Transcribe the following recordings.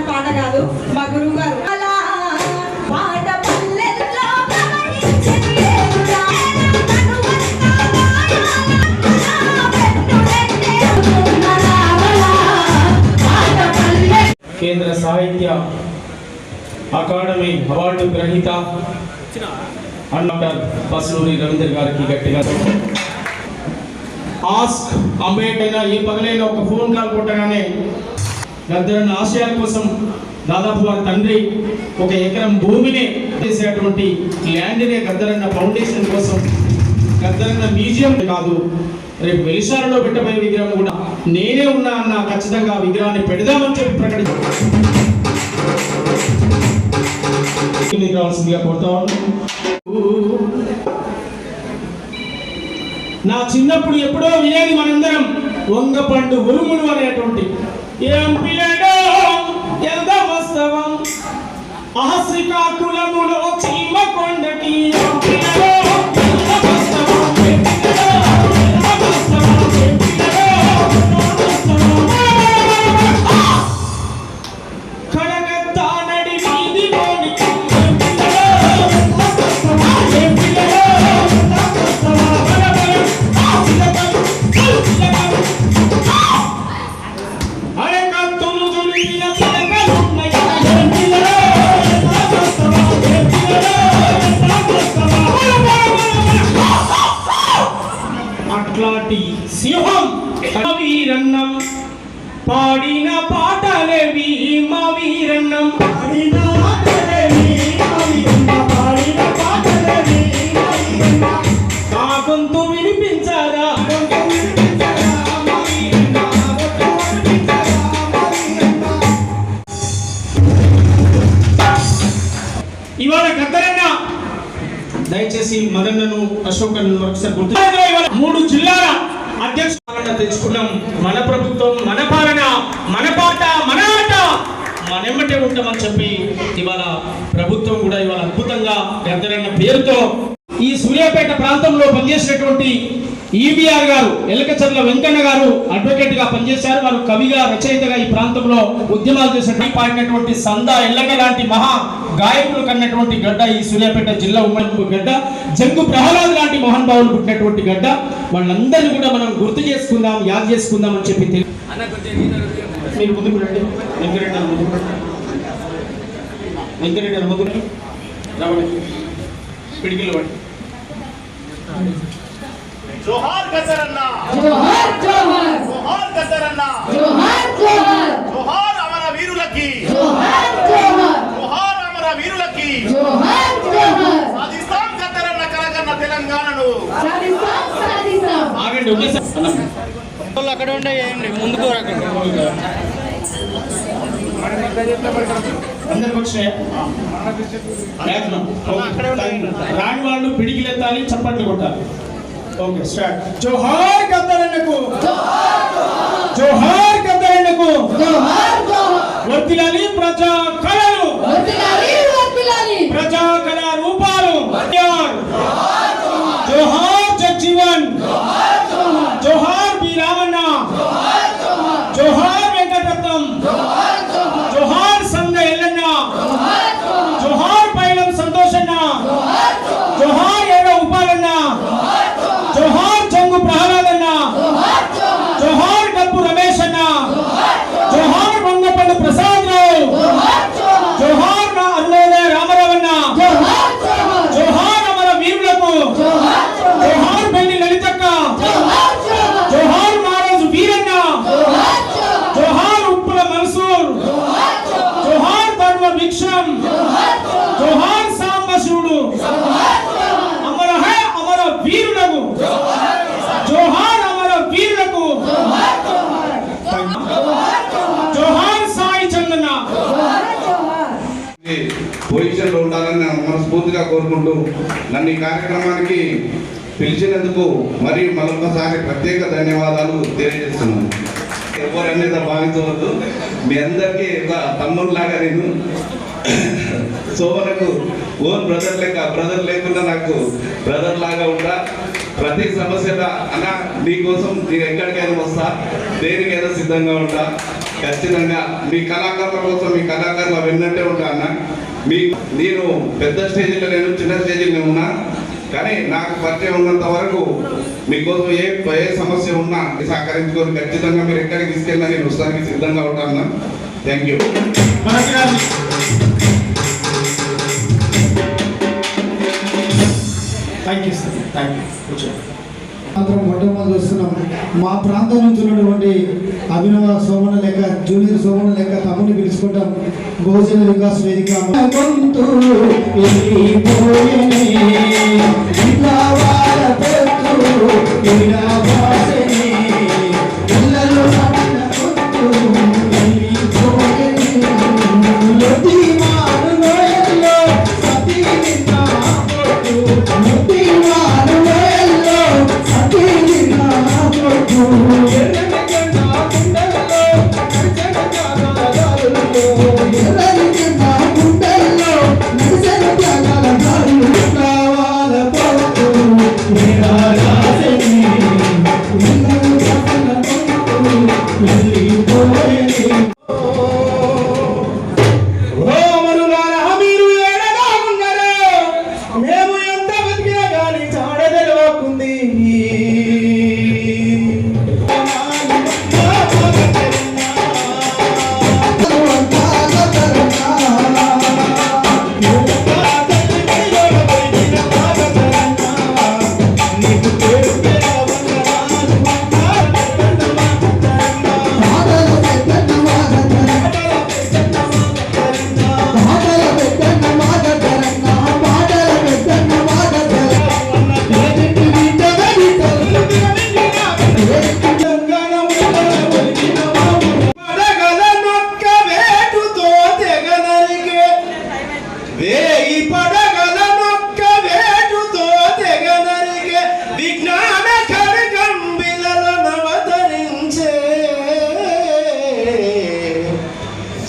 పాట కాదు మా గురువు గారు కేంద్ర సాహిత్య అకాడమీ అవార్డు గ్రహీత డాక్టర్ బస్లూరి రవీంద్ర గారికి గట్టిగా ఆస్క్ అంబేద్కర్ ఏ పగలైన ఒక ఫోన్ కాల్ కొట్టగానే గద్దరన్న ఆశయాల కోసం దాదాపు వారి తండ్రి 1 ఎకరం భూమిని చేసేటువంటి ల్యాండ్నే గద్దరన్న ఫౌండేషన్ కోసం గద్దరన్న మ్యూజియం కాదు రేపు వెలిశాలలో పెట్టబోయే విగ్రహం కూడా నేనే ఉన్నా అన్న ఖచ్చితంగా విగ్రహాన్ని పెడదామని చెప్పి ప్రకటించాల్సిందిగా కోరుతా ఉన్నాను. నా చిన్నప్పుడు ఎప్పుడో వినేది మనందరం వంగపండు ఉరుములు అనేటువంటి ఏం పిల్లడో ఎంత వస్తవం శ్రీకాకుళములో చీమ కొండకి అట్లాంటి సింహం వీరన్నం పాడిన పాటలేవి మా వీరన్నం నా గొంతు వినిపించారా ఇవాళ గద్దరన్న దయచేసి మదన్నను అశోకను ఒకసారి గుర్తు 3 జిల్లాల అధ్యక్షులను తెచ్చుకున్నాం. మన ప్రభుత్వం మన పాలన మన పాట మన ఆట మనెమ్మటే ఉంటామని చెప్పి ఇవాళ ప్రభుత్వం కూడా ఇవాళ అద్భుతంగా గద్దరన్న పేరుతో ఈ సూర్యాపేట ప్రాంతంలో పనిచేసినటువంటి ఈబీఆర్ గారు ఎలకచర్ల వెంకన్న గారు అడ్వకేట్ గా పనిచేశారు. వారు కవిగా రచయితగా ఈ ప్రాంతంలో ఉద్యమాలు చేసినటువంటి పాడినటువంటి సందా ఎల్లగ లాంటి మహా గాయకులు కన్నటువంటి గడ్డ ఈ సూర్యాపేట జిల్లా ఉమ్మడి గడ్డ. జంగు ప్రహ్లాద్ లాంటి మహాన్ భావులు పుట్టినటువంటి గడ్డ. వాళ్ళందరినీ కూడా మనం గుర్తు చేసుకుందాం, యాద్ చేసుకుందాం అని చెప్పి మీరు ముందుకు రండి. వెంకరెడ్డి ముందుకు రావండి. పిడికిలు పడి జోహార్ గద్దరన్న, జోహార్ జోహార్, జోహార్ గద్దరన్న, జోహార్ జోహార్, జోహార్ అమర వీరులకి, జోహార్ జోహార్, జోహార్ అమర వీరులకి, జోహార్ జోహార్. సాధిస్తాం గద్దరన్న కలగన్న తెలంగాణను, సాధిస్తాం సాధిస్తాం. ఆగండి ఒకేసారి అక్కడ ఉండేయండి, ముందుకు రాకండి. అందరికి వచ్చినాయి రాని వాళ్ళు పిడికిలు ఎత్తాలి, చప్పట్లు కొట్టాలి. Okay start. జోహార్ గద్దరన్నకు, జోహార్ గద్దరన్నకు, వర్ధిల్లాలి ప్రజా కళలు, ప్రజా కళా రూపాలు. జోహార్ జగ్జీవన్, జోహార్ బి రామన్న, జోహార్ వెంకటరత్నం, జోహార్ సంద ఎల్లన్న, జోహార్ పైలం సంతోషన్న, జోహార్ ఏడ ఉపాలన్న, జోహార్ జంగు ప్రహ్లాద్ అన్న, జోహార్ డబ్బు రమేష్ అన్న, జోహార్ వంగపల్లి ప్రసాద్ రావు, పొజిషన్లో ఉండాలని నేను మనస్ఫూర్తిగా కోరుకుంటూ నన్ను ఈ కార్యక్రమానికి పిలిచినందుకు మరియు మరొకసారి ప్రత్యేక ధన్యవాదాలు తెలియజేస్తున్నాను. ఎవరనేది భావించవద్దు, మీ అందరికీ ఒక తమ్ముళ్ళలాగా నేను సోమనకు ఓన్ బ్రదర్ లేకుండా నాకు బ్రదర్ లాగా ఉంటా. ప్రతి సమస్యగా అన్న నీకోసం నేను ఎక్కడికైనా వస్తా, దేనికైనా సిద్ధంగా ఉంటా. ఖచ్చితంగా మీ కళాకారుల కోసం మీ కళాకారుల వెన్నంటే ఉంటా అన్న. నేను పెద్ద స్టేజీలో నేను చిన్న స్టేజీలో ఉన్నా, కానీ నాకు పరిచయం ఉన్నంత వరకు మీకోసం ఏ సమస్య ఉన్నా సహకరించుకొని ఖచ్చితంగా మీరు ఎక్కడికి తీసుకెళ్ళినా నేను వస్తానికి సిద్ధంగా ఉంటాను. Thank you. Thank you sir, thank you. మాత్రం మొట్టమొదటి వస్తున్నాం. మా ప్రాంతం నుంచి ఉన్నటువంటి అభినవ సోమన లెక్క, జూనియర్ సోమన లెక్క తమ్ముని పిలుచుకుంటాం. బహుజన వికాస్ వేదిక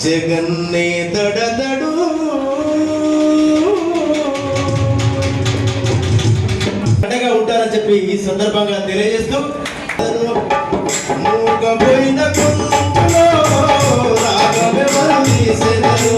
జగన్నే దడదడు అండగా ఉంటారని చెప్పి ఈ సందర్భంగా తెలియజేస్తూ మూగపోయిన గొంతులో రాగమెవరు తీసెదరు